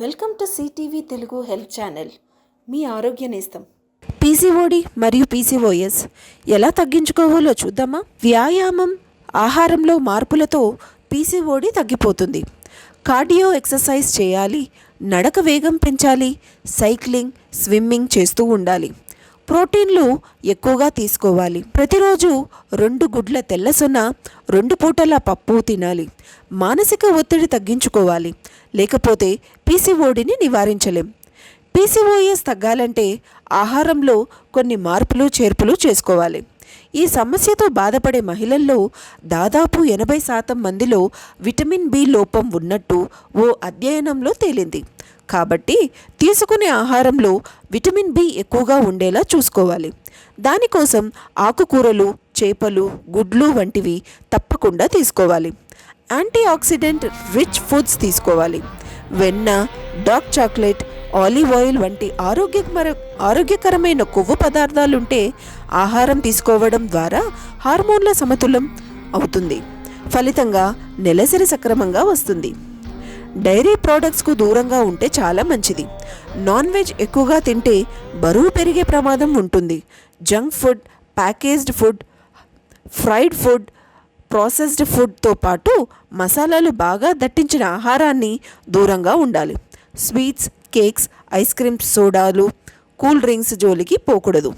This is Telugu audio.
Welcome to CTV Telugu health channel. మీ ఆరోగ్య నేస్తం. పీసీఓడి మరియు పీసీఓఎస్ ఎలా తగ్గించుకోవాలో చూద్దామా? వ్యాయామం, ఆహారంలో మార్పులతో పీసీఓడి తగ్గిపోతుంది. కార్డియో ఎక్సర్సైజ్ చేయాలి, నడక వేగం పెంచాలి, సైక్లింగ్, స్విమ్మింగ్ చేస్తూ ఉండాలి. ప్రోటీన్లు ఎక్కువగా తీసుకోవాలి. ప్రతిరోజు 2 గుడ్ల తెల్లసొన, 2 పూటల పప్పు తినాలి. మానసిక ఒత్తిడి తగ్గించుకోవాలి, లేకపోతే పీసీఓడిని నివారించలేం. పీసీఓఎస్ తగ్గాలంటే ఆహారంలో కొన్ని మార్పులు చేర్పులు చేసుకోవాలి. ఈ సమస్యతో బాధపడే మహిళల్లో దాదాపు 80% మందిలో విటమిన్ బి లోపం ఉన్నట్టు ఓ అధ్యయనంలో తేలింది. కాబట్టి తీసుకునే ఆహారంలో విటమిన్ బి ఎక్కువగా ఉండేలా చూసుకోవాలి. దానికోసం ఆకుకూరలు, చేపలు, గుడ్లు వంటివి తప్పకుండా తీసుకోవాలి. యాంటీ ఆక్సిడెంట్ రిచ్ ఫుడ్స్ తీసుకోవాలి. వెన్న, డార్క్ చాక్లెట్, ఆలివ్ ఆయిల్ వంటి ఆరోగ్యకరమైన కొవ్వు పదార్థాలుంటే ఆహారం తీసుకోవడం ద్వారా హార్మోన్ల సమతుల్యం అవుతుంది. ఫలితంగా నెలసరి సక్రమంగా వస్తుంది. డైరీ ప్రోడక్ట్స్కు దూరంగా ఉంటే చాలా మంచిది. నాన్ వెజ్ ఎక్కువగా తింటే బరువు పెరిగే ప్రమాదం ఉంటుంది. Junk food, packaged food, fried food, processed ఫుడ్తో పాటు మసాలాలు బాగా దట్టించిన ఆహారాన్ని దూరంగా ఉండాలి. స్వీట్స్, కేక్స్, ఐస్ క్రీమ్స్, సోడాలు, కూల్ డ్రింక్స్ జోలికి పోకూడదు.